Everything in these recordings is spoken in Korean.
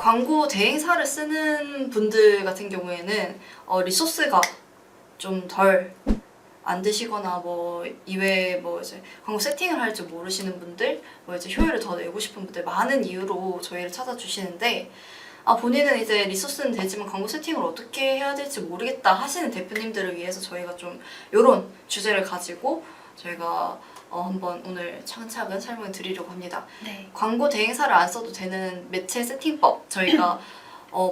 광고 대행사를 쓰는 분들 같은 경우에는 리소스가 좀 덜 안 되시거나 뭐 이외에 뭐 이제 광고 세팅을 할 줄 모르시는 분들, 뭐 이제 효율을 더 내고 싶은 분들 많은 이유로 저희를 찾아주시는데, 본인은 이제 리소스는 되지만 광고 세팅을 어떻게 해야 될지 모르겠다 하시는 대표님들을 위해서 저희가 좀 이런 주제를 가지고 저희가 한번 오늘 차근차근 설명을 드리려고 합니다. 네. 광고 대행사를 안 써도 되는 매체 세팅법, 저희가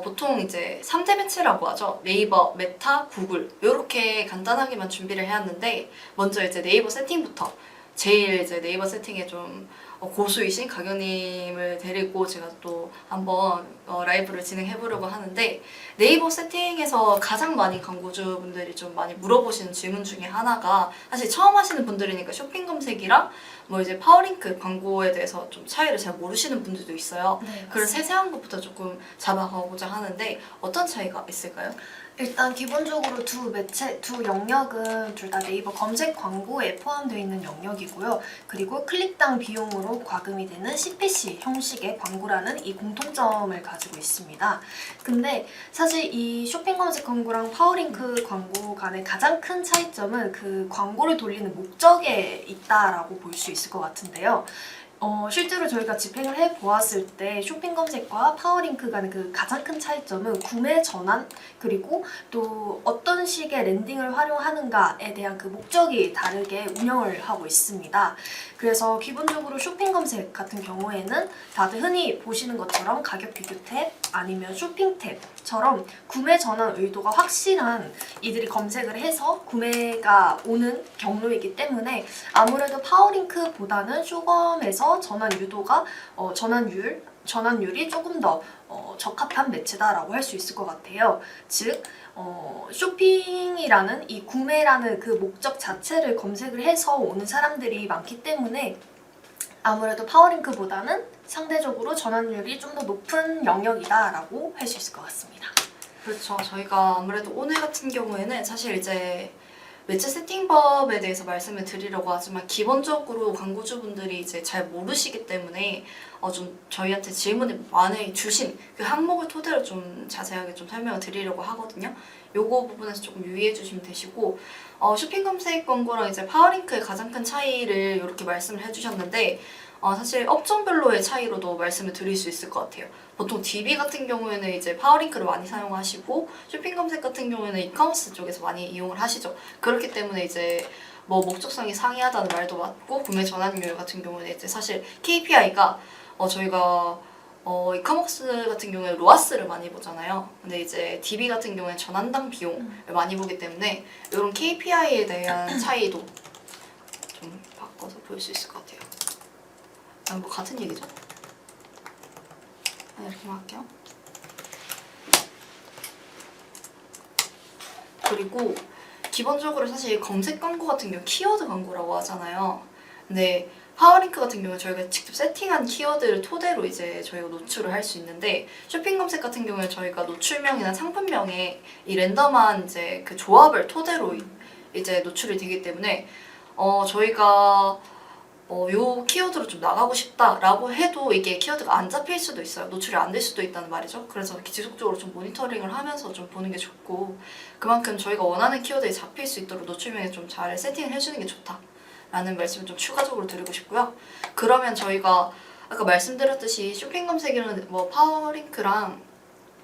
보통 이제 3대 매체라고 하죠. 네이버, 메타, 구글 이렇게 간단하게만 준비를 해왔는데, 먼저 이제 네이버 세팅부터 제일 이제 네이버 세팅에 좀 고수이신 가경님을 데리고 제가 또 한번 라이브를 진행해보려고 하는데, 네이버 세팅에서 가장 많이 광고주분들이 좀 많이 물어보시는 질문 중에 하나가, 사실 처음 하시는 분들이니까 쇼핑 검색이랑 뭐 이제 파워링크 광고에 대해서 좀 차이를 잘 모르시는 분들도 있어요. 네, 그런 세세한 것부터 조금 잡아가고자 하는데, 어떤 차이가 있을까요? 일단 기본적으로 두 매체, 두 영역은 둘 다 네이버 검색 광고에 포함되어 있는 영역이고요. 그리고 클릭당 비용으로 과금이 되는 CPC 형식의 광고라는 이 공통점을 가지고 있습니다. 근데 사실 이 쇼핑 검색 광고랑 파워링크 광고 간의 가장 큰 차이점은 그 광고를 돌리는 목적에 있다라고 볼 수 있을 것 같은데요. 실제로 저희가 집행을 해보았을 때 쇼핑 검색과 파워링크 간의 그 가장 큰 차이점은 구매 전환, 그리고 또 어떤 식의 랜딩을 활용하는가에 대한 그 목적이 다르게 운영을 하고 있습니다. 그래서 기본적으로 쇼핑 검색 같은 경우에는 다들 흔히 보시는 것처럼 가격 비교 탭 아니면 쇼핑 탭처럼 구매 전환 의도가 확실한 이들이 검색을 해서 구매가 오는 경로이기 때문에 아무래도 파워링크보다는 쇼검에서 전환 유도가 전환율이 조금 더 적합한 매체다라고 할 수 있을 것 같아요. 즉 쇼핑이라는 이 구매라는 그 목적 자체를 검색을 해서 오는 사람들이 많기 때문에 아무래도 파워링크보다는 상대적으로 전환율이 좀 더 높은 영역이다라고 할 수 있을 것 같습니다. 그렇죠. 저희가 아무래도 오늘 같은 경우에는 사실 이제 매체 세팅법에 대해서 말씀을 드리려고 하지만, 기본적으로 광고주분들이 이제 잘 모르시기 때문에 좀 저희한테 질문을 많이 주신 그 항목을 토대로 좀 자세하게 좀 설명을 드리려고 하거든요. 요거 부분에서 조금 유의해 주시면 되시고, 쇼핑 검색 광고랑 이제 파워링크의 가장 큰 차이를 이렇게 말씀을 해주셨는데, 사실 업종별로의 차이로도 말씀을 드릴 수 있을 것 같아요. 보통 DB 같은 경우에는 이제 파워링크를 많이 사용하시고, 쇼핑 검색 같은 경우에는 이커머스 쪽에서 많이 이용을 하시죠. 그렇기 때문에 이제 뭐 목적성이 상이하다는 말도 맞고, 구매 전환율 같은 경우는 이제 사실 KPI가 저희가 이커머스 같은 경우에 로아스를 많이 보잖아요. 근데 이제 DB 같은 경우에 전환당 비용을 많이 보기 때문에 이런 KPI에 대한 차이도 좀 바꿔서 볼 수 있을 것 같아요. 뭐 같은 얘기죠? 이렇게만 할게요. 그리고 기본적으로 사실 검색 광고 같은 경우 키워드 광고라고 하잖아요. 근데 파워링크 같은 경우는 저희가 직접 세팅한 키워드를 토대로 이제 저희가 노출을 할 수 있는데, 쇼핑 검색 같은 경우는 저희가 노출명이나 상품명에 이 랜덤한 이제 그 조합을 토대로 이제 노출이 되기 때문에 저희가 요 키워드로 좀 나가고 싶다라고 해도 이게 키워드가 안 잡힐 수도 있어요. 노출이 안 될 수도 있다는 말이죠. 그래서 지속적으로 좀 모니터링을 하면서 좀 보는 게 좋고, 그만큼 저희가 원하는 키워드에 잡힐 수 있도록 노출명에 좀 잘 세팅을 해주는 게 좋다라는 말씀을 좀 추가적으로 드리고 싶고요. 그러면 저희가 아까 말씀드렸듯이 쇼핑 검색이라는 뭐 파워링크랑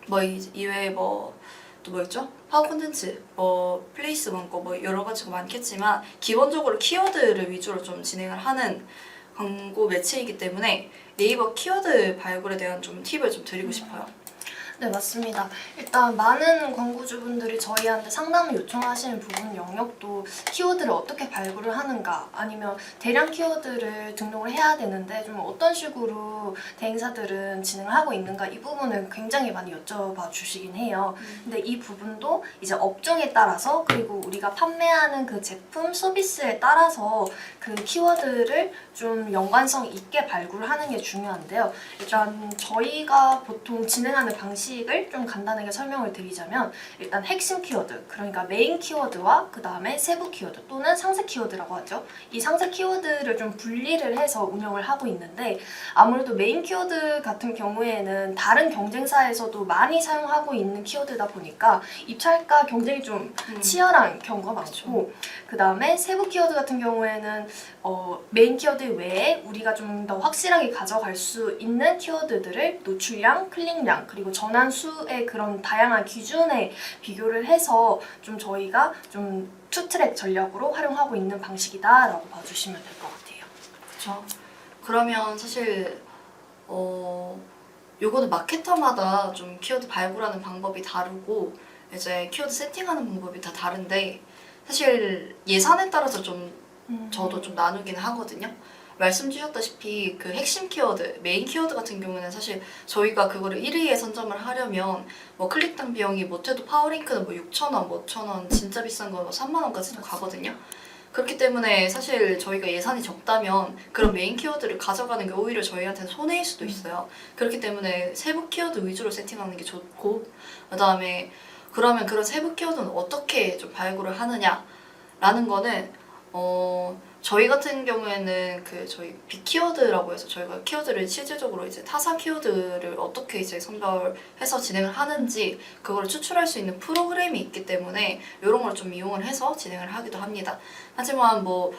뭐 이외에 뭐 또 뭐 있죠? 파워 콘텐츠, 뭐 플레이스 광고, 뭐 여러 가지가 많겠지만 기본적으로 키워드를 위주로 좀 진행을 하는 광고 매체이기 때문에 네이버 키워드 발굴에 대한 좀 팁을 좀 드리고 싶어요. 네, 맞습니다. 일단 많은 광고주분들이 저희한테 상담을 요청하시는 부분 영역도 키워드를 어떻게 발굴을 하는가, 아니면 대량 키워드를 등록을 해야 되는데 좀 어떤 식으로 대행사들은 진행을 하고 있는가, 이 부분을 굉장히 많이 여쭤봐 주시긴 해요. 근데 이 부분도 이제 업종에 따라서, 그리고 우리가 판매하는 그 제품 서비스에 따라서 그 그 키워드를 좀 연관성 있게 발굴하는 게 중요한데요. 일단 저희가 보통 진행하는 방식을 좀 간단하게 설명을 드리자면 일단 핵심 키워드, 그러니까 메인 키워드와 그 다음에 세부 키워드 또는 상세 키워드라고 하죠. 이 상세 키워드를 좀 분리를 해서 운영을 하고 있는데 아무래도 메인 키워드 같은 경우에는 다른 경쟁사에서도 많이 사용하고 있는 키워드다 보니까 입찰가 경쟁이 좀 치열한 경우가 많고 그 다음에 세부 키워드 같은 경우에는 메인 키워드 외에 우리가 좀 더 확실하게 가져갈 수 있는 키워드들을 노출량, 클릭량, 그리고 전환수의 그런 다양한 기준에 비교를 해서 좀 저희가 좀 투트랙 전략으로 활용하고 있는 방식이다라고 봐주시면 될 것 같아요. 그렇죠. 그러면 사실 요거는 마케터마다 좀 키워드 발굴하는 방법이 다르고 이제 키워드 세팅하는 방법이 다 다른데 사실 예산에 따라서 좀 저도 좀 나누기는 하거든요. 말씀 주셨다시피 그 핵심 키워드, 메인 키워드 같은 경우는 사실 저희가 그거를 1위에 선점을 하려면 뭐 클릭당 비용이 못해도 파워링크는 뭐 6,000원, 뭐 5,000원, 진짜 비싼 거 3만 원까지도 가거든요. 그렇기 때문에 사실 저희가 예산이 적다면 그런 메인 키워드를 가져가는 게 오히려 저희한테는 손해일 수도 있어요. 그렇기 때문에 세부 키워드 위주로 세팅하는 게 좋고 그다음에 그러면 그런 세부 키워드는 어떻게 좀 발굴을 하느냐라는 거는 저희 같은 경우에는 그 저희 빅키워드라고 해서 저희가 키워드를 실질적으로 이제 타사 키워드를 어떻게 이제 선별해서 진행을 하는지 그거를 추출할 수 있는 프로그램이 있기 때문에 이런 걸 좀 이용을 해서 진행을 하기도 합니다. 하지만 뭐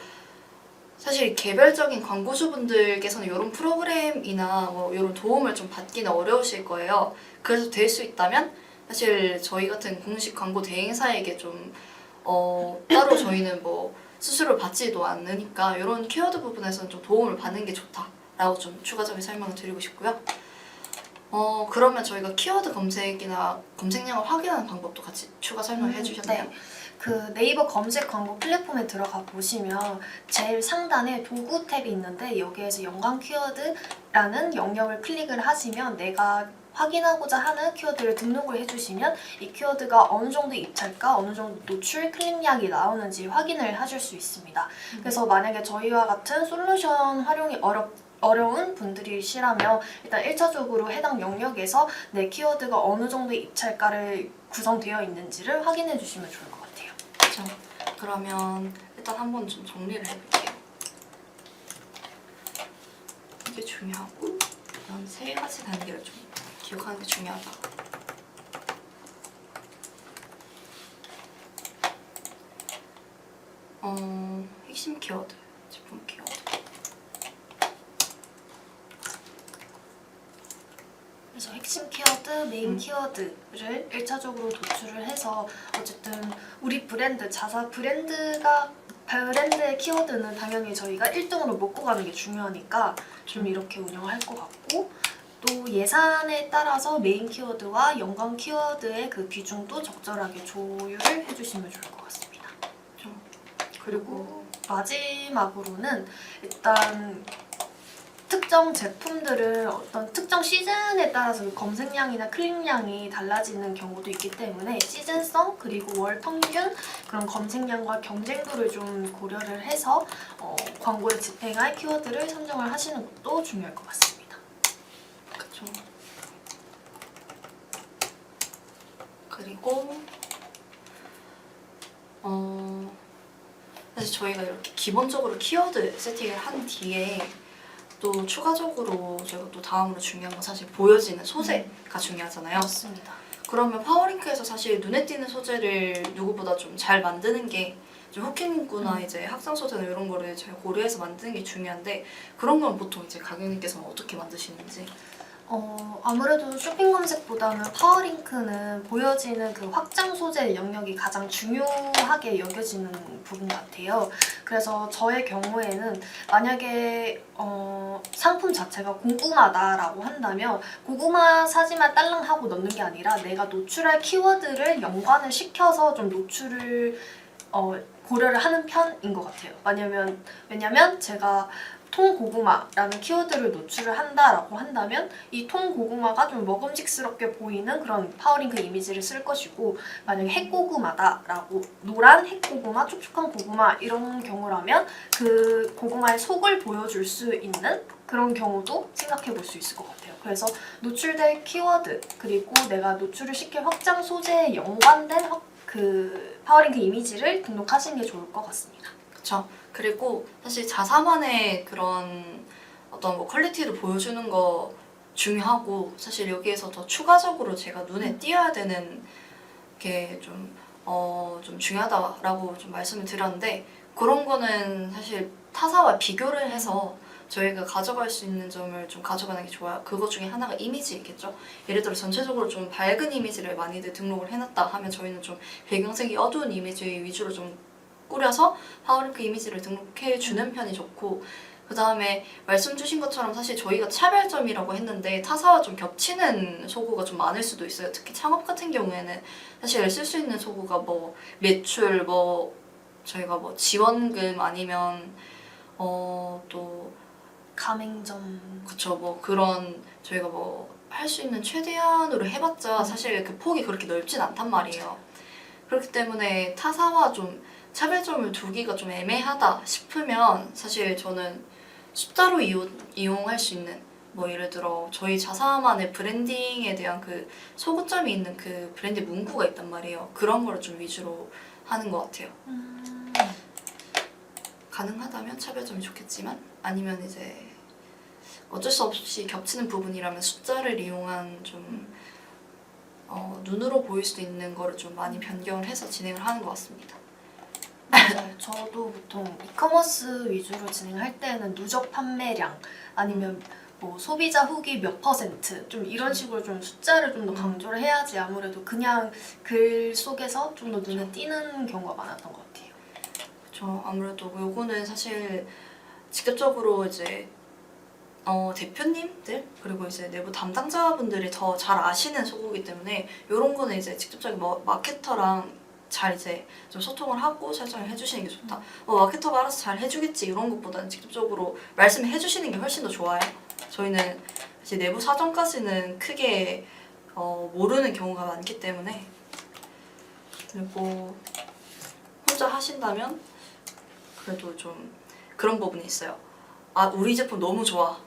사실 개별적인 광고주분들께서는 이런 프로그램이나 뭐 이런 도움을 좀 받기는 어려우실 거예요. 그래서 될 수 있다면 사실 저희 같은 공식 광고 대행사에게 좀 따로 저희는 뭐 수수료를 받지도 않으니까 이런 키워드 부분에서는 좀 도움을 받는 게 좋다라고 좀 추가적인 설명을 드리고 싶고요. 그러면 저희가 키워드 검색이나 검색량을 확인하는 방법도 같이 추가 설명을 해주셨나요? 네. 그 네이버 검색 광고 플랫폼에 들어가 보시면 제일 상단에 도구 탭이 있는데 여기에서 연관 키워드라는 영역을 클릭을 하시면 내가 확인하고자 하는 키워드를 등록을 해주시면 이 키워드가 어느 정도 입찰가, 어느 정도 노출, 클릭량이 나오는지 확인을 하실 수 있습니다. 그래서 만약에 저희와 같은 솔루션 활용이 어려운 분들이시라면 일단 1차적으로 해당 영역에서 내 키워드가 어느 정도 입찰가를 구성되어 있는지를 확인해 주시면 좋을 것 같아요. 그렇죠. 그러면 일단 한번 좀 정리를 해볼게요. 이게 중요하고 이런 세 가지 단계를 좀 기억하는 게 중요하다. 핵심 키워드, 제품 키워드. 그래서 핵심 키워드, 메인 키워드를 1차적으로 도출을 해서 어쨌든 우리 브랜드, 자사 브랜드의 키워드는 당연히 저희가 1등으로 먹고 가는 게 중요하니까 좀 이렇게 운영할 것 같고 또 예산에 따라서 메인 키워드와 연관 키워드의 그 비중도 적절하게 조율을 해주시면 좋을 것 같습니다. 그리고 마지막으로는 일단 특정 제품들은 어떤 특정 시즌에 따라서 검색량이나 클릭량이 달라지는 경우도 있기 때문에 시즌성 그리고 월 평균 그런 검색량과 경쟁도를 좀 고려를 해서 광고에 집행할 키워드를 선정을 하시는 것도 중요할 것 같습니다. 그쵸. 그리고 사실 저희가 이렇게 기본적으로 키워드 세팅을 한 뒤에 또 추가적으로 저희가 또 다음으로 중요한 건 사실 보여지는 소재가 중요하잖아요. 맞습니다. 그러면 파워링크에서 사실 눈에 띄는 소재를 누구보다 좀 잘 만드는 게 좀 후킹 문구나 이제 학상 소재나 이런 거를 잘 고려해서 만드는 게 중요한데 그런 건 보통 이제 가격님께서는 어떻게 만드시는지? 아무래도 쇼핑 검색보다는 파워링크는 보여지는 그 확장 소재 영역이 가장 중요하게 여겨지는 부분 같아요. 그래서 저의 경우에는 만약에 상품 자체가 고구마다라고 한다면 고구마 사진만 딸랑하고 넣는 게 아니라 내가 노출할 키워드를 연관을 시켜서 좀 노출을 고려를 하는 편인 것 같아요. 왜냐면 제가 통고구마라는 키워드를 노출을 한다라고 한다면 이 통고구마가 좀 먹음직스럽게 보이는 그런 파워링크 이미지를 쓸 것이고, 만약에 핵고구마다라고 노란 핵고구마, 촉촉한 고구마 이런 경우라면 그 고구마의 속을 보여줄 수 있는 그런 경우도 생각해 볼 수 있을 것 같아요. 그래서 노출될 키워드 그리고 내가 노출을 시킬 확장 소재에 연관된 그 파워링크 이미지를 등록하시는 게 좋을 것 같습니다. 그쵸. 그리고 사실 자사만의 그런 어떤 뭐 퀄리티를 보여주는 거 중요하고, 사실 여기에서 더 추가적으로 제가 눈에 띄어야 되는 게 좀 중요하다라고 좀 말씀을 드렸는데, 그런 거는 사실 타사와 비교를 해서 저희가 가져갈 수 있는 점을 좀 가져가는 게 좋아요. 그것 중에 하나가 이미지겠죠. 예를 들어 전체적으로 좀 밝은 이미지를 많이들 등록을 해놨다 하면 저희는 좀 배경색이 어두운 이미지 위주로 좀 꾸려서 파워링크 이미지를 등록해 주는 편이 좋고, 그 다음에 말씀 주신 것처럼 사실 저희가 차별점이라고 했는데 타사와 좀 겹치는 소고가 좀 많을 수도 있어요. 특히 창업 같은 경우에는 사실 쓸 수 있는 소고가 뭐 매출, 뭐 저희가 뭐 지원금 아니면 또 가맹점. 그쵸, 뭐 그런 저희가 뭐 할 수 있는 최대한으로 해봤자 사실 그 폭이 그렇게 넓진 않단 말이에요. 그렇기 때문에 타사와 좀 차별점을 두기가 좀 애매하다 싶으면 사실 저는 숫자로 이용할 수 있는, 뭐 예를 들어 저희 자사만의 브랜딩에 대한 그 소구점이 있는 그 브랜드 문구가 있단 말이에요. 그런 거를 좀 위주로 하는 것 같아요. 가능하다면 차별점이 좋겠지만, 아니면 이제 어쩔 수 없이 겹치는 부분이라면 숫자를 이용한 좀 눈으로 보일 수 있는 거를 좀 많이 변경을 해서 진행을 하는 것 같습니다. 맞아요. 저도 보통 이커머스 위주로 진행할 때는 누적 판매량 아니면 뭐 소비자 후기 몇 퍼센트 좀 이런 식으로 좀 숫자를 좀 더 강조를 해야지 아무래도 그냥 글 속에서 좀 더 눈에 띄는 경우가 많았던 것 같아요. 그렇죠. 아무래도 요거는 사실 직접적으로 이제 대표님들 그리고 이제 내부 담당자분들이 더 잘 아시는 소고기 때문에 이런 거는 이제 직접적인 마케터랑 잘 이제 좀 소통을 하고 설정을 해주시는 게 좋다. 마케터가 알아서 잘 해주겠지 이런 것보다는 직접적으로 말씀해 주시는 게 훨씬 더 좋아요. 저희는 이제 내부 사정까지는 크게 모르는 경우가 많기 때문에. 그리고 혼자 하신다면 그래도 좀 그런 부분이 있어요. 아, 우리 제품 너무 좋아.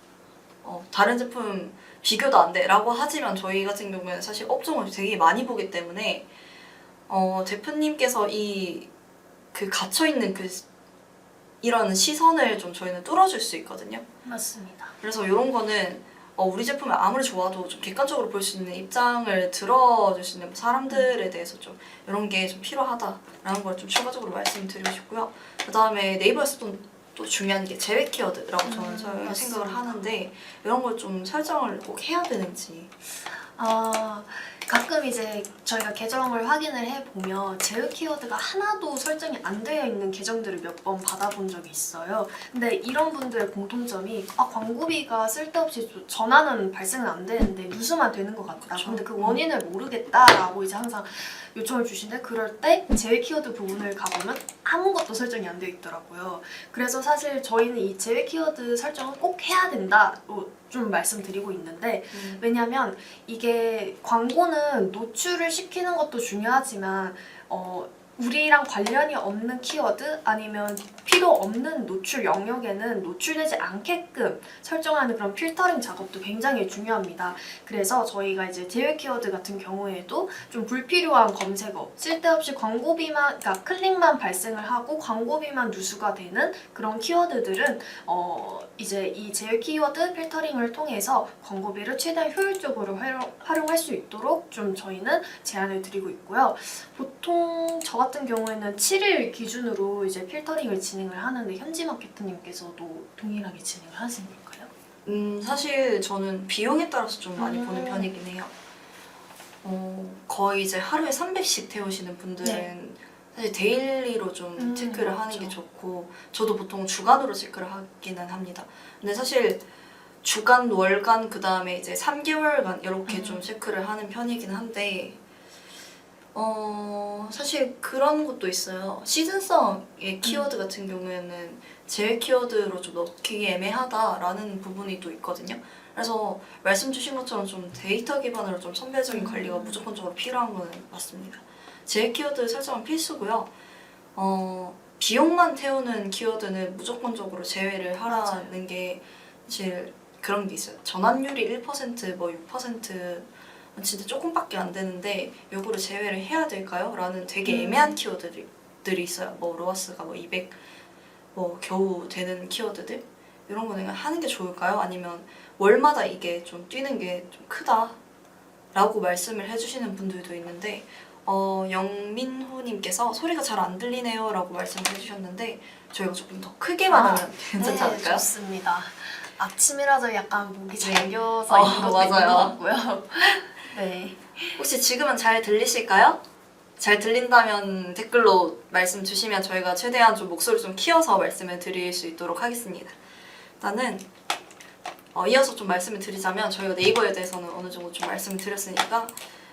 다른 제품 비교도 안 돼 라고 하지만 저희 같은 경우에는 사실 업종을 되게 많이 보기 때문에 대표님께서 그 갇혀있는 이런 시선을 좀 저희는 뚫어줄 수 있거든요. 맞습니다. 그래서 이런 거는 우리 제품이 아무리 좋아도 좀 객관적으로 볼 수 있는 입장을 들어줄 수 있는 사람들에 대해서 좀 이런 게 좀 필요하다라는 걸 좀 추가적으로 말씀드리고 싶고요. 그 다음에 네이버에서 또 중요한 게 제외 키워드라고 저는 생각을 하는데, 이런 걸 좀 설정을 꼭 해야 되는지. 가끔 이제 저희가 계정을 확인을 해보면 제휴 키워드가 하나도 설정이 안 되어 있는 계정들을 몇 번 받아본 적이 있어요. 근데 이런 분들의 공통점이 광고비가 쓸데없이 전환은 발생은 안 되는데 누수만 되는 것 같다. 그쵸. 근데 그 원인을 모르겠다라고 이제 항상 요청을 주시는데, 그럴 때 제외 키워드 부분을 가보면 아무것도 설정이 안 되어 있더라고요. 그래서 사실 저희는 이 제외 키워드 설정은 꼭 해야 된다로 좀 말씀드리고 있는데, 왜냐면 이게 광고는 노출을 시키는 것도 중요하지만 우리랑 관련이 없는 키워드 아니면 필요 없는 노출 영역에는 노출되지 않게끔 설정하는 그런 필터링 작업도 굉장히 중요합니다. 그래서 저희가 이제 제외 키워드 같은 경우에도 좀 불필요한 검색어, 쓸데없이 광고비만, 그러니까 클릭만 발생을 하고 광고비만 누수가 되는 그런 키워드들은 이제 이 제외 키워드 필터링을 통해서 광고비를 최대한 효율적으로 활용할 수 있도록 좀 저희는 제안을 드리고 있고요. 보통 저 같은 경우에는 7일 기준으로 이제 필터링을 진행을 하는데, 현지 마케터님께서도 동일하게 진행을 하시는 걸까요? 사실 저는 비용에 따라서 좀 많이 보는 편이긴 해요. 거의 이제 하루에 300씩 태우시는 분들은 사실 데일리로 좀 체크를 하는 게 좋고, 저도 보통 주간으로 체크를 하기는 합니다. 근데 사실 주간, 월간, 그 다음에 이제 3개월간 이렇게 좀 체크를 하는 편이긴 한데, 사실 그런 것도 있어요. 시즌성의 키워드 같은 경우에는 제외 키워드로 좀 넣기 애매하다라는 부분이 또 있거든요. 그래서 말씀 주신 것처럼 좀 데이터 기반으로 좀 선별적인 관리가 무조건적으로 필요한 거는 맞습니다. 제외 키워드 설정은 필수고요. 비용만 태우는 키워드는 무조건적으로 제외를 하라는 게 사실 그런 게 있어요. 전환율이 1%, 뭐 6%, 진짜 조금밖에 안 되는데 요거를 제외를 해야 될까요? 라는 되게 애매한 키워드들이 있어요. 뭐 로아스가 뭐 200, 뭐 겨우 되는 키워드들 이런 거는 그냥 하는 게 좋을까요? 아니면 월마다 이게 좀 뛰는 게 좀 크다 라고 말씀을 해주시는 분들도 있는데 영민호님께서 소리가 잘 안 들리네요 라고 말씀을 해주셨는데 저희가 조금 더 크게 말하면 괜찮지 네, 않을까요? 좋습니다. 아침이라서 약간 목이 네. 잠겨서 있는 것도 있는 것 맞아요. 같고요. 네. 혹시 지금은 잘 들리실까요? 잘 들린다면 댓글로 말씀 주시면 저희가 최대한 좀 목소리 좀 키워서 말씀을 드릴 수 있도록 하겠습니다. 일단은 이어서 좀 말씀을 드리자면 저희가 네이버에 대해서는 어느 정도 좀 말씀을 드렸으니까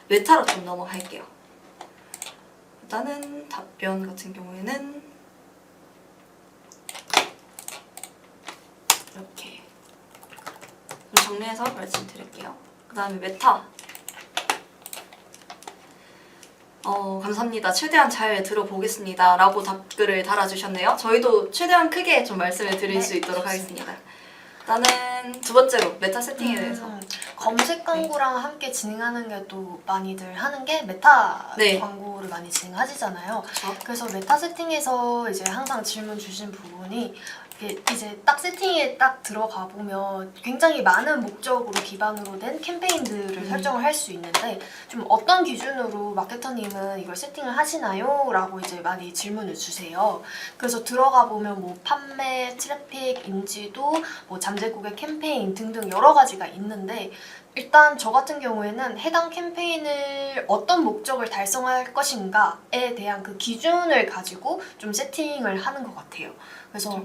메타로 좀 넘어갈게요. 일단은 답변 같은 경우에는 이렇게 좀 정리해서 말씀드릴게요. 그 다음에 메타 감사합니다. 최대한 잘 들어보겠습니다. 라고 답글을 달아주셨네요. 저희도 최대한 크게 좀 말씀을 드릴 네, 수 있도록 좋습니다. 하겠습니다. 일단은 두 번째로 메타 세팅에 대해서 검색 광고랑 함께 진행하는 게 또 많이들 하는 게 메타 네. 광고를 많이 진행하시잖아요. 그렇죠? 그래서 메타 세팅에서 이제 항상 질문 주신 부분이 이제 딱 세팅에 딱 들어가 보면 굉장히 많은 목적으로 기반으로 된 캠페인들을 설정을 할 수 있는데 좀 어떤 기준으로 마케터님은 이걸 세팅을 하시나요? 라고 이제 많이 질문을 주세요. 그래서 들어가 보면 뭐 판매, 트래픽, 인지도, 뭐 잠재 고객 캠페인 등등 여러 가지가 있는데 일단 저 같은 경우에는 해당 캠페인을 어떤 목적을 달성할 것인가에 대한 그 기준을 가지고 좀 세팅을 하는 것 같아요. 그래서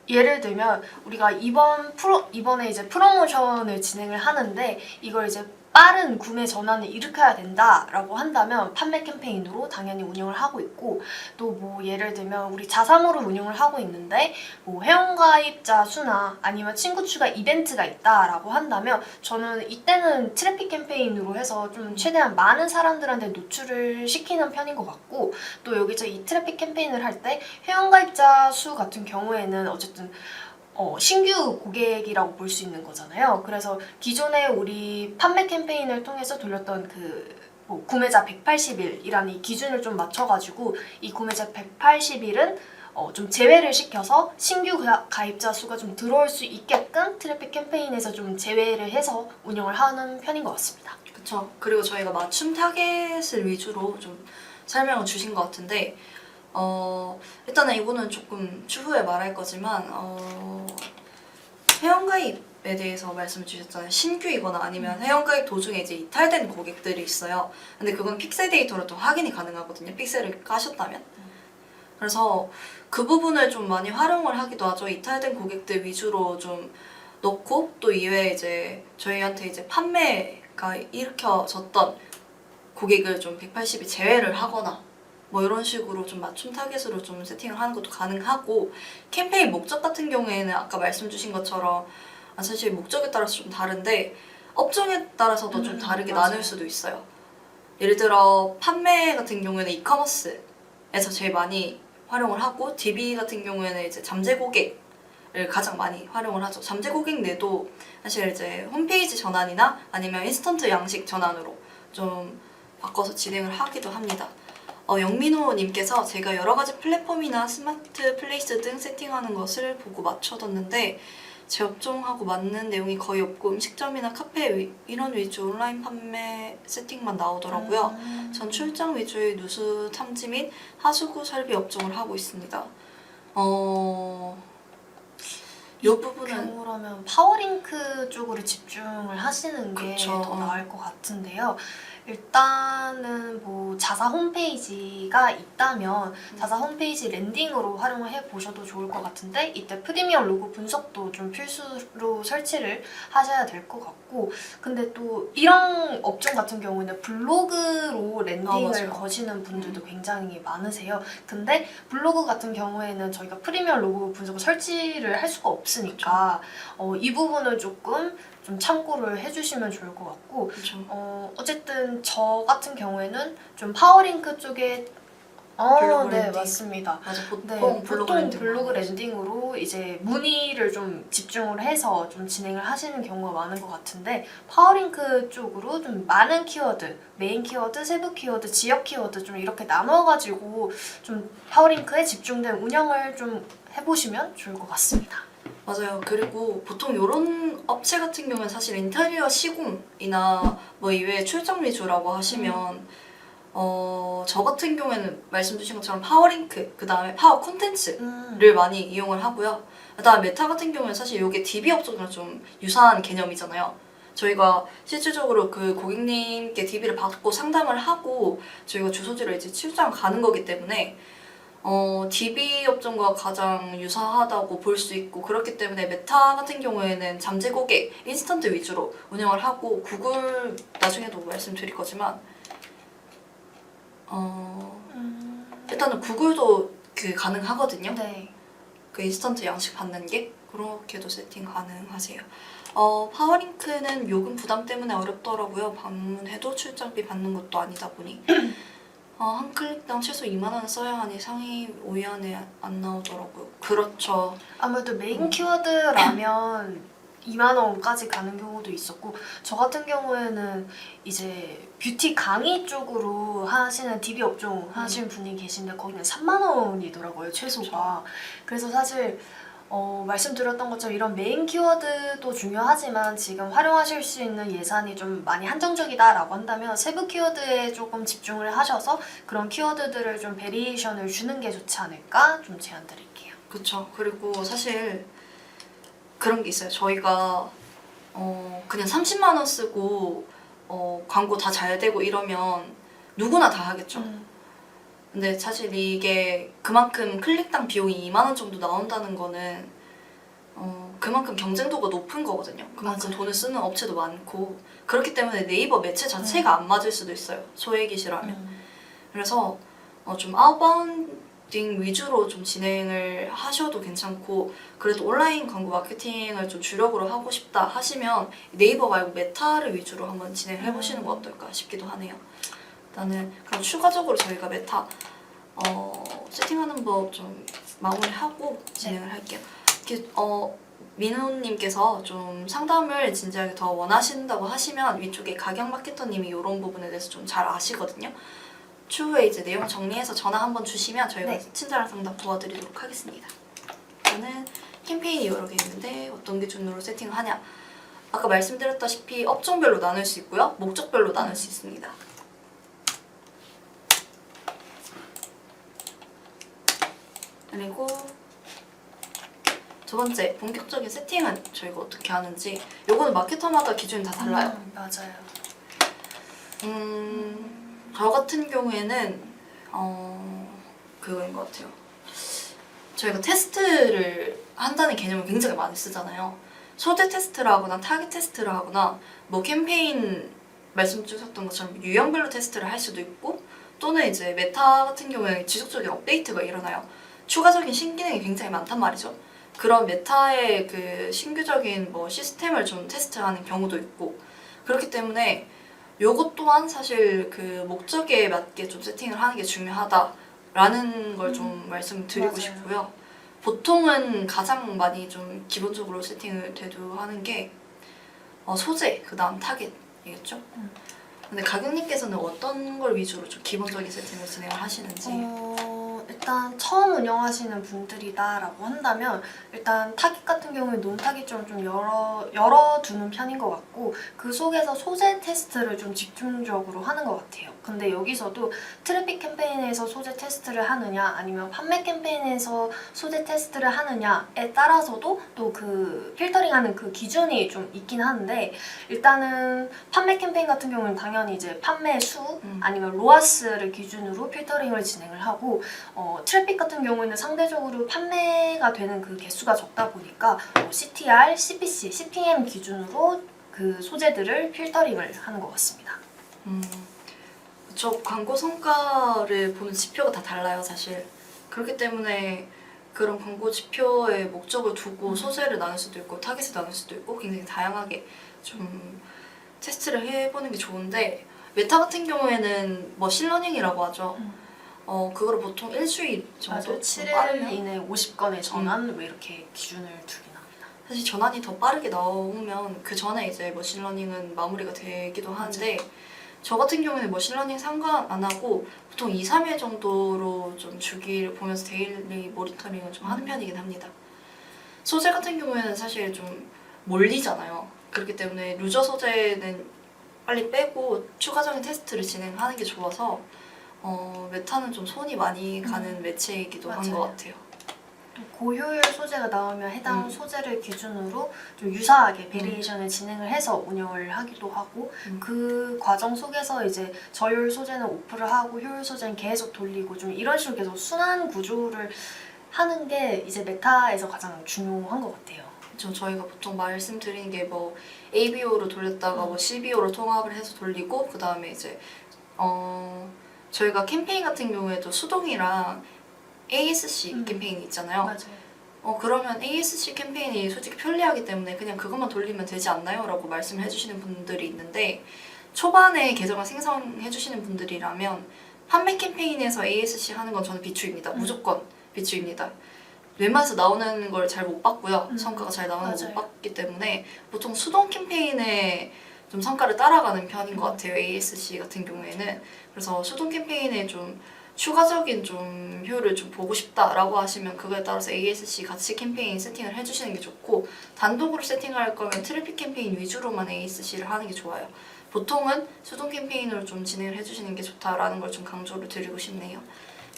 예를 들면 우리가 이번에 이제 프로모션을 진행을 하는데 이걸 이제 빠른 구매 전환을 일으켜야 된다라고 한다면 판매 캠페인으로 당연히 운영을 하고 있고 또 뭐 예를 들면 우리 자사모를 운영을 하고 있는데 뭐 회원가입자 수나 아니면 친구 추가 이벤트가 있다라고 한다면 저는 이때는 트래픽 캠페인으로 해서 좀 최대한 많은 사람들한테 노출을 시키는 편인 것 같고 또 여기서 이 트래픽 캠페인을 할 때 회원가입자 수 같은 경우에는 어쨌든 신규 고객이라고 볼 수 있는 거잖아요. 그래서 기존에 우리 판매 캠페인을 통해서 돌렸던 뭐 구매자 180일이라는 이 기준을 좀 맞춰가지고 이 구매자 180일은 좀 제외를 시켜서 신규 가입자 수가 좀 들어올 수 있게끔 트래픽 캠페인에서 좀 제외를 해서 운영을 하는 편인 것 같습니다. 그렇죠. 그리고 저희가 맞춤 타겟을 위주로 좀 설명을 주신 것 같은데 일단은 이거는 조금 추후에 말할 거지만 회원가입에 대해서 말씀 주셨잖아요. 신규이거나 아니면 회원가입 도중에 이제 이탈된 고객들이 있어요. 근데 그건 픽셀 데이터로 또 확인이 가능하거든요. 픽셀을 까셨다면. 그래서 그 부분을 좀 많이 활용을 하기도 하죠. 이탈된 고객들 위주로 좀 넣고 또 이외에 이제 저희한테 이제 판매가 일으켜졌던 고객을 좀 180이 제외를 하거나 뭐 이런 식으로 좀 맞춤 타겟으로 좀 세팅을 하는 것도 가능하고 캠페인 목적 같은 경우에는 아까 말씀 주신 것처럼 사실 목적에 따라서 좀 다른데 업종에 따라서도 좀 다르게 맞아요. 나눌 수도 있어요. 예를 들어 판매 같은 경우에는 이커머스에서 제일 많이 활용을 하고 DB 같은 경우에는 이제 잠재 고객을 가장 많이 활용을 하죠. 잠재 고객 내도 사실 이제 홈페이지 전환이나 아니면 인스턴트 양식 전환으로 좀 바꿔서 진행을 하기도 합니다. 영민호님께서 제가 여러 가지 플랫폼이나 스마트 플레이스 등 세팅하는 것을 보고 맞춰뒀는데 제 업종하고 맞는 내용이 거의 없고 음식점이나 카페 이런 위주 온라인 판매 세팅만 나오더라고요. 전 출장 위주의 누수 탐지 및 하수구 설비 업종을 하고 있습니다. 이 부분은 경우라면 파워링크 쪽으로 집중을 하시는 게 그쵸. 더 나을 것 같은데요. 일단은 뭐 자사 홈페이지가 있다면 자사 홈페이지 랜딩으로 활용을 해보셔도 좋을 것 같은데 이때 프리미엄 로고 분석도 좀 필수로 설치를 하셔야 될 것 같고 근데 또 이런 업종 같은 경우는 블로그로 랜딩을 맞아요. 거시는 분들도 굉장히 많으세요. 근데 블로그 같은 경우에는 저희가 프리미엄 로고 분석을 설치를 할 수가 없으니까 이 부분을 조금 좀 참고를 해주시면 좋을 것 같고 그렇죠. 어쨌든 저 같은 경우에는 좀 파워링크 쪽에 블로그 네 랜딩. 맞습니다. 맞아, 보통 네, 블로그 보통 랜딩 블로그 많이 하죠. 랜딩으로 이제 문의를 좀 집중을 해서 좀 진행을 하시는 경우가 많은 것 같은데 파워링크 쪽으로 좀 많은 키워드, 메인 키워드, 세부 키워드, 지역 키워드 좀 이렇게 나눠가지고 좀 파워링크에 집중된 운영을 좀 해보시면 좋을 것 같습니다. 맞아요. 그리고 보통 이런 업체 같은 경우는 사실 인테리어 시공이나 뭐 이외에 출장 위주라고 하시면 저 같은 경우에는 말씀 주신 것처럼 파워링크, 그 다음에 파워 콘텐츠를 많이 이용을 하고요. 그 다음에 메타 같은 경우는 사실 이게 DB 업종이랑 좀 유사한 개념이잖아요. 저희가 실질적으로 그 고객님께 DB를 받고 상담을 하고 저희가 주소지로 이제 출장 가는 거기 때문에 DB 업종과 가장 유사하다고 볼 수 있고 그렇기 때문에 메타 같은 경우에는 잠재 고객, 인스턴트 위주로 운영을 하고 구글 나중에도 말씀드릴 거지만 일단은 구글도 그 가능하거든요. 네. 그 인스턴트 양식 받는 게 그렇게도 세팅 가능하세요. 파워링크는 요금 부담 때문에 어렵더라고요. 방문해도 출장비 받는 것도 아니다 보니 한 클릭당 최소 2만 원 써야 하니 상위 5위 안에 안 나오더라고요. 그렇죠. 아무래도 메인 키워드라면 2만 원까지 가는 경우도 있었고 저 같은 경우에는 이제 뷰티 강의 쪽으로 하시는 DB 업종 하시는 분이 계신데 거기는 3만 원이더라고요 최소가. 그래서 사실 말씀드렸던 것처럼 이런 메인 키워드도 중요하지만 지금 활용하실 수 있는 예산이 좀 많이 한정적이다라고 한다면 세부 키워드에 조금 집중을 하셔서 그런 키워드들을 좀 베리에이션을 주는 게 좋지 않을까 좀 제안 드릴게요. 그렇죠. 그리고 사실 그런 게 있어요. 저희가 그냥 30만 원 쓰고 광고 다 잘 되고 이러면 누구나 다 하겠죠. 근데 사실 이게 그만큼 클릭당 비용이 2만 원 정도 나온다는 거는 그만큼 경쟁도가 높은 거거든요. 그만큼 맞아요. 돈을 쓰는 업체도 많고 그렇기 때문에 네이버 매체 자체가 안 맞을 수도 있어요. 소액이시라면. 그래서 좀 아웃바운딩 위주로 좀 진행을 하셔도 괜찮고 그래도 온라인 광고 마케팅을 좀 주력으로 하고 싶다 하시면 네이버 말고 메타를 위주로 한번 진행을 해보시는 거 어떨까 싶기도 하네요. 일단은 그럼 추가적으로 저희가 메타 세팅하는 법 좀 마무리하고 진행을 할게요. 이렇게 민호님께서 좀 상담을 진지하게 더 원하신다고 하시면 위쪽에 가격 마케터님이 이런 부분에 대해서 좀 잘 아시거든요. 추후에 이제 내용 정리해서 전화 한번 주시면 저희가 네. 친절한 상담 도와드리도록 하겠습니다. 저는 캠페인이 여러 개 있는데 어떤 기준으로 세팅을 하냐. 아까 말씀드렸다시피 업종별로 나눌 수 있고요. 목적별로 나눌 수 있습니다. 그리고 두 번째, 본격적인 세팅은 저희가 어떻게 하는지 요거는 마케터마다 기준이 다 달라요. 맞아요. 저 같은 경우에는 그거인 것 같아요. 저희가 테스트를 한다는 개념을 굉장히 많이 쓰잖아요. 소재 테스트를 하거나 타겟 테스트를 하거나 뭐 캠페인 말씀 주셨던 것처럼 유형별로 테스트를 할 수도 있고 또는 이제 메타 같은 경우에 지속적인 업데이트가 일어나요. 추가적인 신기능이 굉장히 많단 말이죠. 그런 메타의 그 신규적인 뭐 시스템을 좀 테스트하는 경우도 있고 그렇기 때문에 요것 또한 사실 그 목적에 맞게 좀 세팅을 하는 게 중요하다라는 걸 좀 말씀드리고 맞아요. 싶고요. 보통은 가장 많이 좀 기본적으로 세팅을 대두하는 게 소재, 그 다음 타겟이겠죠? 근데 가격님께서는 어떤 걸 위주로 좀 기본적인 세팅을 진행을 하시는지? 일단 처음 운영하시는 분들이다라고 한다면 일단 타깃 같은 경우에 논타깃점을 좀 열어두는 편인 것 같고 그 속에서 소재 테스트를 좀 집중적으로 하는 것 같아요. 근데 여기서도 트래픽 캠페인에서 소재 테스트를 하느냐 아니면 판매 캠페인에서 소재 테스트를 하느냐에 따라서도 또 그 필터링하는 그 기준이 좀 있긴 한데 일단은 판매 캠페인 같은 경우는 당연히 이제 판매 수 아니면 로아스를 기준으로 필터링을 진행을 하고 트래픽 같은 경우에는 상대적으로 판매가 되는 그 개수가 적다 보니까 CTR, CPC, CPM 기준으로 그 소재들을 필터링을 하는 것 같습니다. 저 광고 성과를 보는 지표가 다 달라요, 사실. 그렇기 때문에 그런 광고 지표의 목적을 두고 소재를 나눌 수도 있고 타깃을 나눌 수도 있고 굉장히 다양하게 좀 테스트를 해보는 게 좋은데 메타 같은 경우에는 머신러닝이라고 하죠. 그거를 보통 일주일 정도 맞아요. 7일 이내 50건의 전환 왜 이렇게 기준을 두긴 합니다. 사실 전환이 더 빠르게 나오면 그 전에 이제 머신러닝은 마무리가 되기도 하는데 저 같은 경우는 머신러닝 상관 안 하고 보통 2, 3일 정도로 좀 주기를 보면서 데일리 모니터링을 좀 하는 편이긴 합니다. 소재 같은 경우에는 사실 좀 몰리잖아요. 그렇기 때문에 루저 소재는 빨리 빼고 추가적인 테스트를 진행하는 게 좋아서 메타는 좀 손이 많이 가는 매체이기도 한 것 같아요. 고효율 소재가 나오면 해당 소재를 기준으로 좀 유사하게 베리에이션을 진행을 해서 운영을 하기도 하고 그 과정 속에서 이제 저효율 소재는 오프를 하고 효율 소재는 계속 돌리고 좀 이런 식으로 계속 순환 구조를 하는 게 이제 메타에서 가장 중요한 것 같아요. 저희가 보통 말씀드리는 게 뭐 ABO로 돌렸다가 뭐 CBO로 통합을 해서 돌리고 그 다음에 이제 저희가 캠페인 같은 경우에도 수동이랑 ASC 캠페인이 있잖아요. 맞아요. 그러면 ASC 캠페인이 솔직히 편리하기 때문에 그냥 그것만 돌리면 되지 않나요? 라고 말씀을 해주시는 분들이 있는데 초반에 계정을 생성해주시는 분들이라면 판매 캠페인에서 ASC 하는 건 저는 비추입니다. 무조건 비추입니다. 웬만해서 나오는 걸 잘 못 봤고요. 성과가 잘 나오는 걸 못 봤기 때문에 보통 수동 캠페인에 좀 성과를 따라가는 편인 것 같아요. ASC 같은 경우에는. 그래서 수동 캠페인에 좀 추가적인 좀 효율을 좀 보고 싶다라고 하시면 그거에 따라서 ASC 같이 캠페인 세팅을 해주시는 게 좋고 단독으로 세팅할 거면 트래픽 캠페인 위주로만 ASC를 하는 게 좋아요. 보통은 수동 캠페인으로 좀 진행을 해주시는 게 좋다라는 걸 좀 강조를 드리고 싶네요.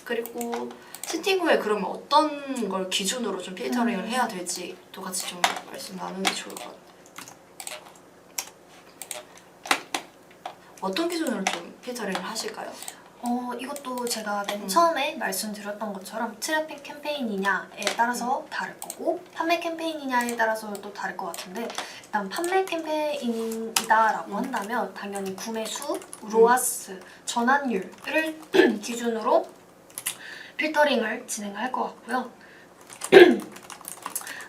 그리고 세팅 후에 그러면 어떤 걸 기준으로 좀 필터링을 해야 될지 또 같이 좀 말씀 나누는 게 좋을 것 같아요. 어떤 기준으로 좀 필터링을 하실까요? 이것도 제가 맨 처음에 말씀드렸던 것처럼 트래픽 캠페인이냐에 따라서 다를 거고 판매 캠페인이냐에 따라서 또 다를 것 같은데 일단 판매 캠페인이다라고 한다면 당연히 구매 수, 로아스, 전환율을 기준으로 필터링을 진행할 것 같고요.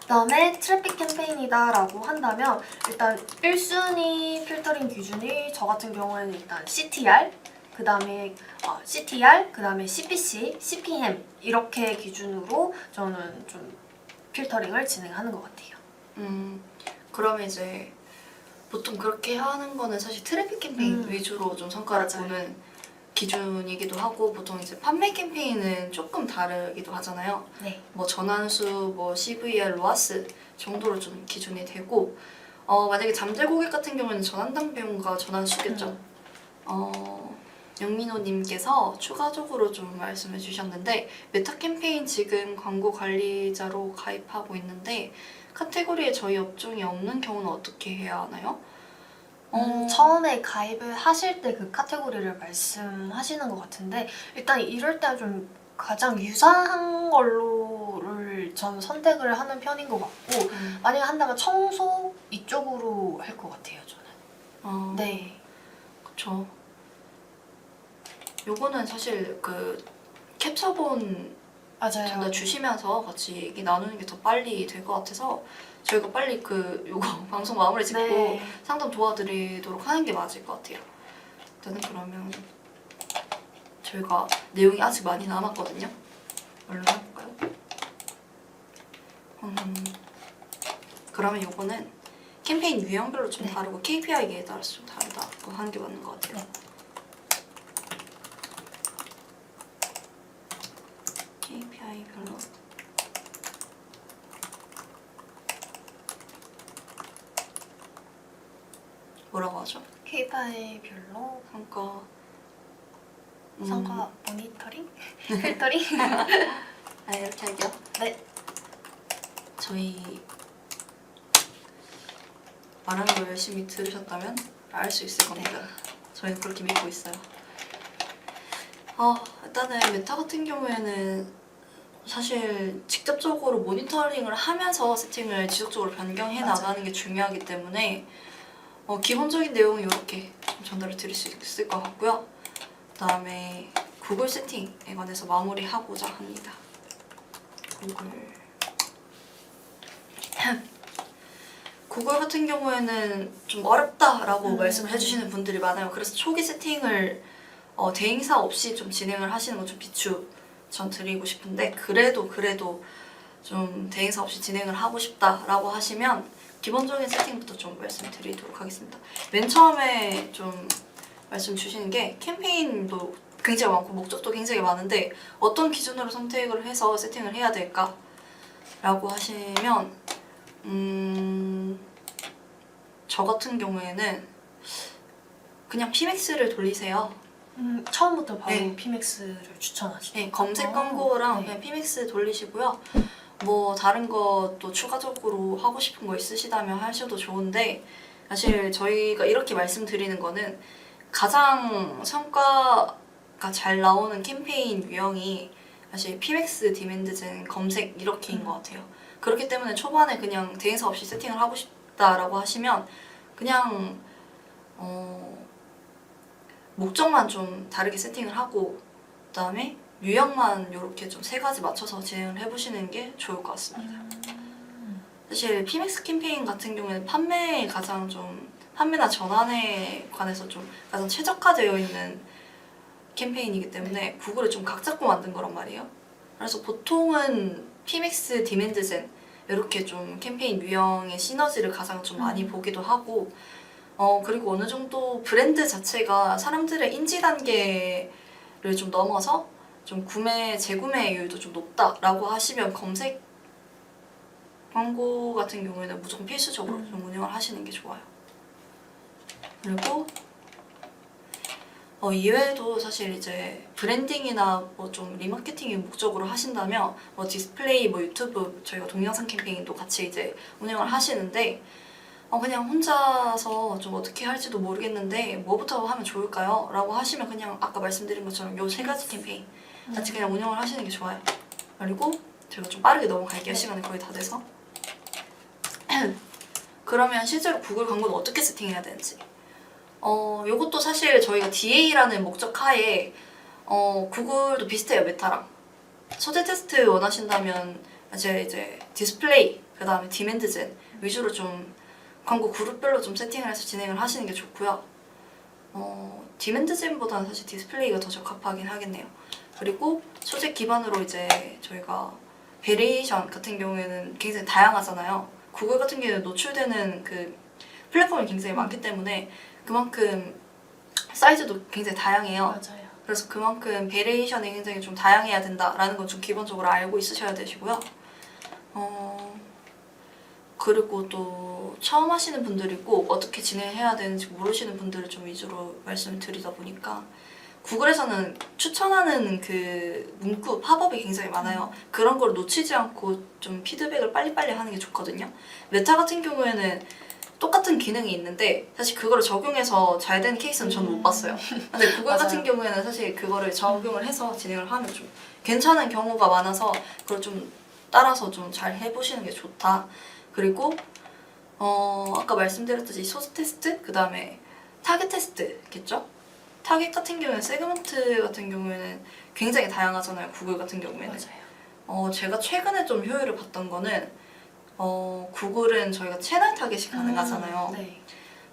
그다음에 트래픽 캠페인이다라고 한다면 일단 1순위 필터링 기준이 저 같은 경우에는 일단 CTR, 그다음에 CPC, CPM 이렇게 기준으로 저는 좀 필터링을 진행하는 것 같아요. 그러면 이제 보통 그렇게 하는 거는 사실 트래픽 캠페인 위주로 좀 성과를 보는 기준이기도 하고 보통 이제 판매 캠페인은 조금 다르기도 하잖아요. 네. 뭐 전환수, 뭐 CVR, 로아스 정도로 좀 기준이 되고 만약에 잠재 고객 같은 경우에는 전환당 비용과 전환수겠죠. 영민호님께서 추가적으로 좀 말씀해 주셨는데 메타 캠페인 지금 광고 관리자로 가입하고 있는데 카테고리에 저희 업종이 없는 경우는 어떻게 해야 하나요? 처음에 가입을 하실 때 그 카테고리를 말씀하시는 것 같은데 일단 이럴 때 좀 가장 유사한 걸로를 전 선택을 하는 편인 것 같고 만약에 한다면 청소 이쪽으로 할 것 같아요 저는. 네. 그쵸. 요거는 사실 그 캡처본 맞아요. 주시면서 같이 얘기 나누는 게 더 빨리 될 것 같아서 저희가 빨리 요거 방송 마무리 짓고 상담 도와드리도록 하는 게 맞을 것 같아요. 일단은 그러면 저희가 내용이 아직 많이 남았거든요. 얼른 해볼까요? 그러면 요거는 캠페인 유형별로 좀 다르고 KPI에 따라서 좀 다르다고 하는 게 맞는 것 같아요. KPI별로 뭐라고 하죠? KPI별로 성과 성과 모니터링? 필터링? 아 이렇게 할게요. 네. 저희 말하는 걸 열심히 들으셨다면 알 수 있을 겁니다. 저희는 그렇게 믿고 있어요. 일단은 메타 같은 경우에는 사실 직접적으로 모니터링을 하면서 세팅을 지속적으로 변경해 맞아요. 나가는 게 중요하기 때문에 기본적인 내용은 이렇게 좀 전달을 드릴 수 있을 것 같고요. 그다음에 구글 세팅에 관해서 마무리하고자 합니다. 구글 같은 경우에는 좀 어렵다라고 말씀을 해주시는 분들이 많아요. 그래서 초기 세팅을 대행사 없이 좀 진행을 하시는 거 좀 비추 전 드리고 싶은데 그래도 좀 대행사 없이 진행을 하고 싶다라고 하시면 기본적인 세팅부터 좀 말씀드리도록 하겠습니다. 맨 처음에 좀 말씀 주시는 게 캠페인도 굉장히 많고 목적도 굉장히 많은데 어떤 기준으로 선택을 해서 세팅을 해야 될까? 라고 하시면 저 같은 경우에는 그냥 PMAX를 돌리세요. 처음부터 바로 네. PMAX를 추천하시죠? 네, 검색 광고랑 네. 그냥 PMAX 돌리시고요. 뭐 다른 것도 추가적으로 하고 싶은 거 있으시다면 하셔도 좋은데 사실 저희가 이렇게 말씀드리는 거는 가장 성과가 잘 나오는 캠페인 유형이 사실 PMAX, 디맨드젠, 검색 이렇게인 것 같아요. 그렇기 때문에 초반에 그냥 대행사 없이 세팅을 하고 싶다라고 하시면 그냥 목적만 좀 다르게 세팅을 하고 그다음에 유형만 이렇게 좀 세 가지 맞춰서 진행을 해보시는 게 좋을 것 같습니다. 사실 PMAX 캠페인 같은 경우에는 판매나 전환에 관해서 좀 가장 최적화되어 있는 캠페인이기 때문에 구글을 좀 각 잡고 만든 거란 말이에요. 그래서 보통은 PMAX, 디맨드젠 이렇게 좀 캠페인 유형의 시너지를 가장 좀 많이 보기도 하고 그리고 어느 정도 브랜드 자체가 사람들의 인지 단계를 좀 넘어서 좀 재구매율도 좀 높다라고 하시면 검색 광고 같은 경우에는 무조건 필수적으로 좀 운영을 하시는 게 좋아요. 그리고 이외에도 사실 이제 브랜딩이나 뭐 좀 리마케팅의 목적으로 하신다면 뭐 디스플레이, 뭐 유튜브 저희가 동영상 캠페인도 같이 이제 운영을 하시는데 그냥 혼자서 좀 어떻게 할지도 모르겠는데 뭐부터 하면 좋을까요? 라고 하시면 그냥 아까 말씀드린 것처럼 요 세 가지 캠페인 같이 그냥 운영을 하시는 게 좋아요. 그리고 제가 좀 빠르게 넘어갈게요. 시간이 거의 다 돼서. 그러면 실제로 구글 광고는 어떻게 세팅해야 되는지 요것도 사실 저희가 DA라는 목적 하에 구글도 비슷해요. 메타랑 소재 테스트 원하신다면 이제 디스플레이 그 다음에 디맨드젠 위주로 좀 광고 그룹별로 좀 세팅을 해서 진행을 하시는 게 좋고요. 디맨드젠보다는 사실 디스플레이가 더 적합하긴 하겠네요. 그리고 소재 기반으로 이제 저희가 베리에이션 같은 경우에는 굉장히 다양하잖아요. 구글 같은 경우에는 노출되는 그 플랫폼이 굉장히 많기 때문에 그만큼 사이즈도 굉장히 다양해요. 맞아요. 그래서 그만큼 베리에이션이 굉장히 좀 다양해야 된다라는 건 좀 기본적으로 알고 있으셔야 되시고요. 그리고 또 처음 하시는 분들이고 어떻게 진행해야 되는지 모르시는 분들을 좀 위주로 말씀드리다 보니까 구글에서는 추천하는 그 문구, 팝업이 굉장히 많아요. 그런 걸 놓치지 않고 좀 피드백을 빨리빨리 하는 게 좋거든요. 메타 같은 경우에는 똑같은 기능이 있는데 사실 그거를 적용해서 잘 된 케이스는 저는 못 봤어요. 근데 구글 같은 맞아요. 경우에는 사실 그거를 적용을 해서 진행을 하면 좀 괜찮은 경우가 많아서 그걸 좀 따라서 좀 잘 해보시는 게 좋다. 그리고 아까 말씀드렸듯이 소스 테스트, 그 다음에 타겟 테스트겠죠? 타겟 같은 경우에는 세그먼트 같은 경우에는 굉장히 다양하잖아요. 구글 같은 경우에는. 맞아요. 제가 최근에 좀 효율을 봤던 거는 구글은 저희가 채널 타겟이 가능하잖아요. 네.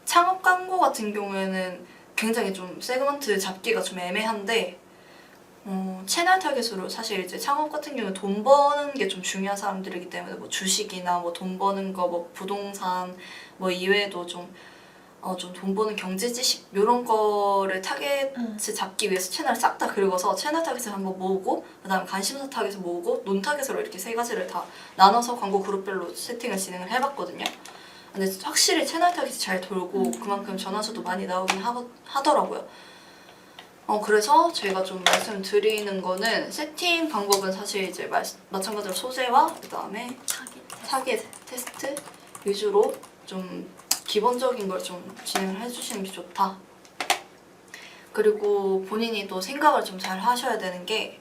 창업 광고 같은 경우에는 굉장히 좀 세그먼트 잡기가 좀 애매한데 채널 타겟으로 사실 이제 창업 같은 경우는 돈 버는 게 좀 중요한 사람들이기 때문에 뭐 주식이나 뭐 돈 버는 거, 뭐 부동산 뭐 이외에도 좀 좀 돈 버는 경제 지식 이런 거를 타겟을 잡기 위해서 채널을 싹 다 긁어서 채널 타겟을 한번 모으고 그다음에 관심사 타겟을 모으고 논 타겟으로 이렇게 세 가지를 다 나눠서 광고 그룹별로 세팅을 진행을 해봤거든요. 근데 확실히 채널 타겟이 잘 돌고 그만큼 전화수도 많이 나오긴 하더라고요. 그래서 제가 좀 말씀드리는 거는 세팅 방법은 사실 이제 마찬가지로 소재와 그다음에 타겟 테스트 위주로 좀 기본적인 걸 좀 진행을 해주시는 게 좋다. 그리고 본인이 또 생각을 좀 잘 하셔야 되는 게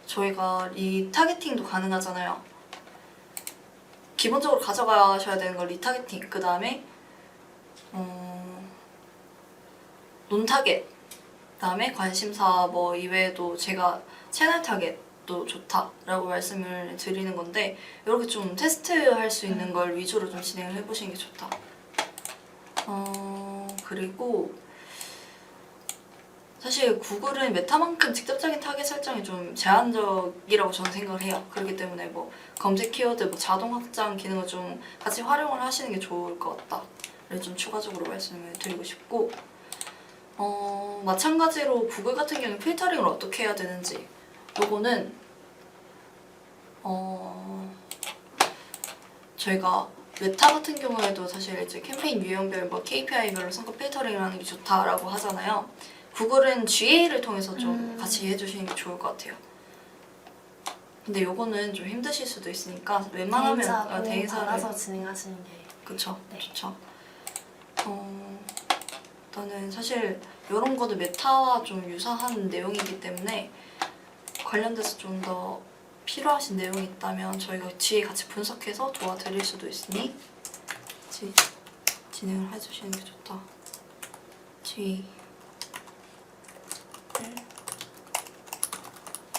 저희가 리타겟팅도 가능하잖아요. 기본적으로 가져가셔야 되는 건 리타겟팅, 그 다음에 논타겟, 그 다음에 관심사 뭐 이외에도 제가 채널 타겟도 좋다라고 말씀을 드리는 건데 이렇게 좀 테스트할 수 있는 걸 위주로 좀 진행을 해보시는 게 좋다. 그리고 사실 구글은 메타만큼 직접적인 타겟 설정이 좀 제한적이라고 저는 생각을 해요. 그렇기 때문에 뭐 검색 키워드, 뭐 자동 확장 기능을 좀 같이 활용을 하시는 게 좋을 것 같다를 좀 추가적으로 말씀을 드리고 싶고 마찬가지로 구글 같은 경우는 필터링을 어떻게 해야 되는지 요거는 저희가 메타 같은 경우에도 사실 이제 캠페인 유형별, 뭐 KPI별로 성과 필터링을 하는 게 좋다라고 하잖아요. 구글은 GA를 통해서 좀 같이 해주시는 게 좋을 것 같아요. 근데 요거는 좀 힘드실 수도 있으니까 웬만하면 대행사를 받아서 진행하시는 게 그쵸, 네. 좋죠. 일단은 사실 이런 거는 메타와 좀 유사한 내용이기 때문에 관련돼서 좀 더 필요하신 내용이 있다면 저희가 뒤에 같이 분석해서 도와드릴 수도 있으니 같이 진행을 해주시는 게 좋다. 뒤를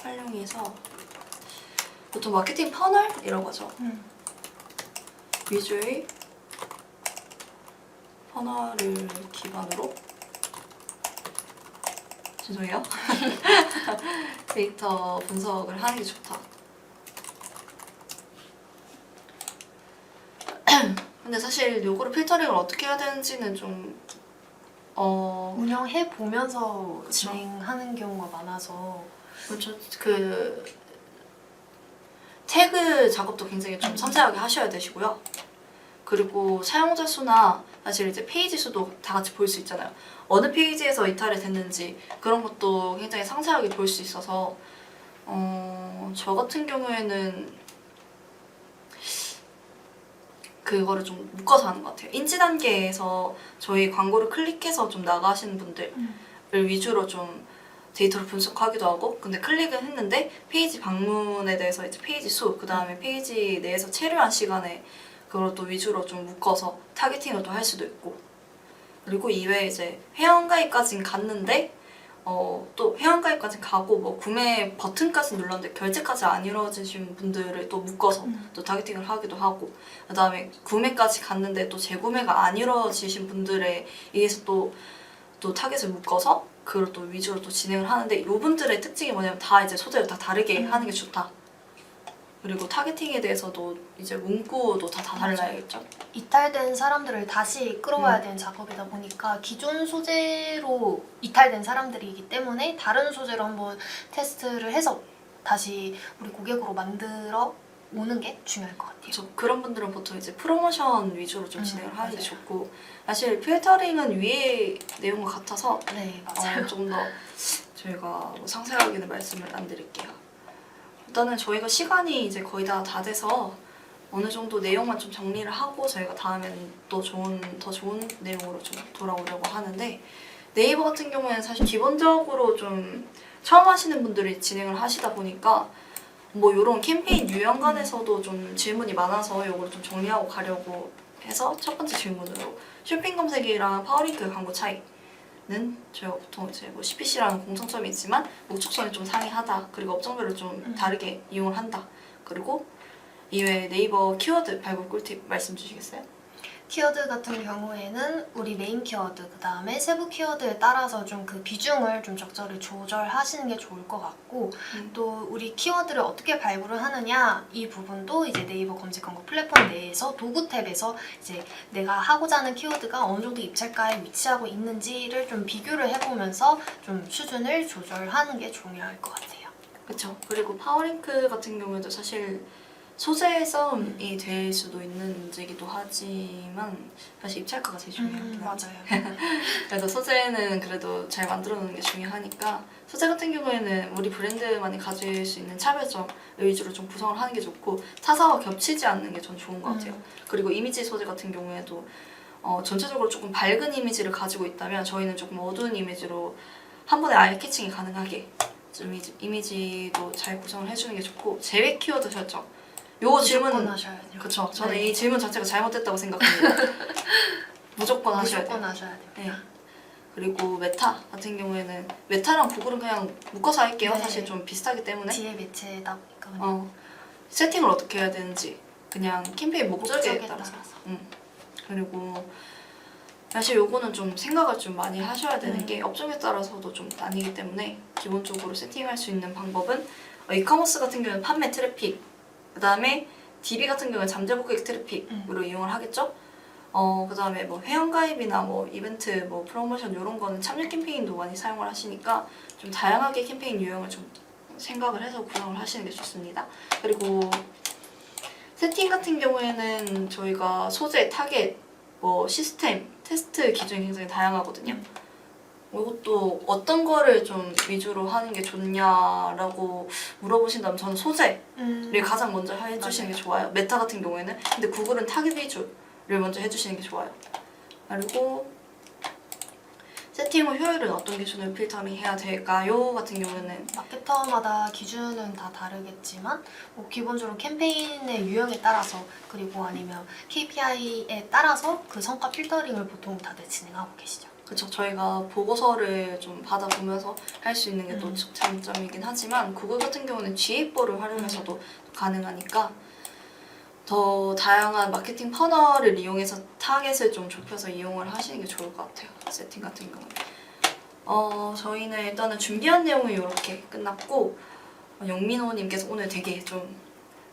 활용해서 보통 마케팅 퍼널이라고 하죠. 위주의 퍼널을 기반으로 죄송해요. 데이터 분석을 하는 게 좋다. 근데 사실 요거를 필터링을 어떻게 해야 되는지는 좀 운영해 보면서 그쵸. 진행하는 경우가 많아서 그렇죠. 그 태그 작업도 굉장히 좀 섬세하게 하셔야 되시고요. 그리고 사용자 수나 사실 이제 페이지 수도 다 같이 볼 수 있잖아요. 어느 페이지에서 이탈이 됐는지 그런 것도 굉장히 상세하게 볼 수 있어서 저 같은 경우에는 그거를 좀 묶어서 하는 것 같아요. 인지 단계에서 저희 광고를 클릭해서 좀 나가시는 분들을 위주로 좀 데이터를 분석하기도 하고, 근데 클릭은 했는데 페이지 방문에 대해서 이제 페이지 수, 그 다음에 페이지 내에서 체류한 시간에 그걸 또 위주로 좀 묶어서 타겟팅을 또 할 수도 있고, 그리고 이외에 이제 회원가입까지는 갔는데 또 회원가입까지 가고 뭐 구매 버튼까지 눌렀는데 결제까지 안 이루어지신 분들을 또 묶어서 또 타겟팅을 하기도 하고, 그 다음에 구매까지 갔는데 또 재구매가 안 이루어지신 분들에 의해서 또 타겟을 묶어서 그걸 또 위주로 또 진행을 하는데, 이분들의 특징이 뭐냐면 다 이제 소재를 다 다르게 하는 게 좋다. 그리고 타겟팅에 대해서도 이제 문구도 다 달라야겠죠. 이탈된 사람들을 다시 끌어와야 되는 작업이다 보니까 기존 소재로 이탈된 사람들이기 때문에 다른 소재로 한번 테스트를 해서 다시 우리 고객으로 만들어 오는 게 중요할 것 같아요. 그렇죠. 그런 분들은 보통 이제 프로모션 위주로 좀 진행을 하는 게 맞아요. 좋고, 사실 필터링은 위의 내용과 같아서 네, 맞아요. 좀 더 저희가 뭐 상세하게는 말씀을 안 드릴게요. 일단은 저희가 시간이 이제 거의 다 돼서 어느 정도 내용만 좀 정리를 하고 저희가 다음에는 또 더 좋은 내용으로 좀 돌아오려고 하는데, 네이버 같은 경우에는 사실 기본적으로 좀 처음 하시는 분들이 진행을 하시다 보니까 뭐 이런 캠페인 유형간에서도 좀 질문이 많아서 이걸 좀 정리하고 가려고 해서 첫 번째 질문으로 쇼핑 검색이랑 파워링크 광고 차이는 저희가 보통 이제 뭐 CPC랑 공통점이 있지만 목적성이 좀 상이하다, 그리고 업종별로 좀 다르게 이용을 한다, 그리고 이외에 네이버 키워드 발굴 꿀팁 말씀 주시겠어요? 키워드 같은 경우에는 우리 메인 키워드, 그 다음에 세부 키워드에 따라서 좀 그 비중을 좀 적절히 조절하시는 게 좋을 것 같고 또 우리 키워드를 어떻게 발굴을 하느냐 이 부분도 이제 네이버 검색 광고 플랫폼 내에서 도구 탭에서 이제 내가 하고자 하는 키워드가 어느 정도 입찰가에 위치하고 있는지를 좀 비교를 해보면서 좀 수준을 조절하는 게 중요할 것 같아요. 그렇죠. 그리고 파워링크 같은 경우에도 사실 소재의 싸움이 될 수도 있는 문제이기도 하지만 사실 입찰가가 제일 중요합니다. 맞아요. 그래서 소재는 그래도 잘 만들어 놓는 게 중요하니까 소재 같은 경우에는 우리 브랜드만이 가질 수 있는 차별점 위주로 좀 구성을 하는 게 좋고 타사와 겹치지 않는 게 전 좋은 것 같아요. 그리고 이미지 소재 같은 경우에도 전체적으로 조금 밝은 이미지를 가지고 있다면 저희는 조금 어두운 이미지로 한 번에 아이 캐칭이 가능하게 좀 이미지도 잘 구성을 해주는 게 좋고 제외 키워드 설정 요 질문 하셔야 돼요. 그쵸. 저는 네. 이 질문 자체가 잘못됐다고 생각합니다. 무조건 하셔야 돼요. 무조건 하셔야 돼요. 네. 그리고 메타 같은 경우에는 메타랑 구글은 그냥 묶어서 할게요. 네. 사실 좀 비슷하기 때문에 뒤에 매체다 보니까 그냥 세팅을 어떻게 해야 되는지 그냥 캠페인 목적에 목적에 따라서 따라서. 그리고 사실 요거는 좀 생각을 좀 많이 하셔야 되는 게 업종에 따라서도 좀 나뉘기 때문에 기본적으로 세팅할 수 있는 방법은 이커머스 같은 경우는 판매 트래픽 그 다음에 DB 같은 경우는 잠재 고객 트래픽으로 이용을 하겠죠. 그 다음에 뭐 회원가입이나 뭐 이벤트, 뭐 프로모션 이런 거는 참여 캠페인도 많이 사용을 하시니까 좀 다양하게 캠페인 유형을 좀 생각을 해서 구성을 하시는 게 좋습니다. 그리고 세팅 같은 경우에는 저희가 소재, 타겟, 뭐 시스템, 테스트 기준이 굉장히 다양하거든요. 이것도 어떤 거를 좀 위주로 하는 게 좋냐라고 물어보신다면 저는 소재를 가장 먼저 해주시는 게 좋아요. 메타 같은 경우에는. 근데 구글은 타겟 위주를 먼저 해주시는 게 좋아요. 그리고 세팅 후 효율은 어떤 기준으로 필터링 해야 될까요? 같은 경우에는 마케터마다 기준은 다 다르겠지만 뭐 기본적으로 캠페인의 유형에 따라서 그리고 아니면 KPI에 따라서 그 성과 필터링을 보통 다들 진행하고 계시죠. 그쵸. 저희가 보고서를 좀 받아보면서 할 수 있는 게 또 장점이긴 하지만 구글 같은 경우는 GA4를 활용해서도 가능하니까 더 다양한 마케팅 퍼널을 이용해서 타겟을 좀 좁혀서 이용을 하시는 게 좋을 것 같아요. 세팅 같은 경우는. 저희는 일단은 준비한 내용은 이렇게 끝났고 영민호님께서 오늘 되게 좀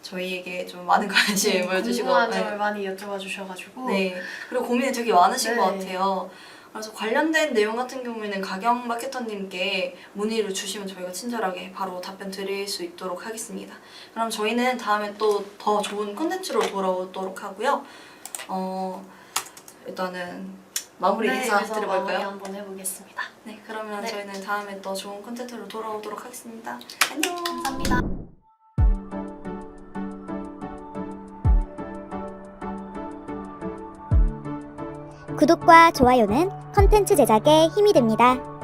저희에게 좀 많은 관심을 보여주시고 궁금한 점을 많이 여쭤봐 주셔가지고 네. 그리고 고민이 되게 많으신 네. 것 같아요. 그래서 관련된 내용 같은 경우에는 가경 마케터님께 문의를 주시면 저희가 친절하게 바로 답변 드릴 수 있도록 하겠습니다. 그럼 저희는 다음에 또 더 좋은 콘텐츠로 돌아오도록 하고요. 일단은 마무리 인사 그래서 마무리 드려볼까요? 한번 해보겠습니다. 네, 그러면 네. 저희는 다음에 또 좋은 콘텐츠로 돌아오도록 하겠습니다. 안녕! 감사합니다. 구독과 좋아요는 컨텐츠 제작에 힘이 됩니다.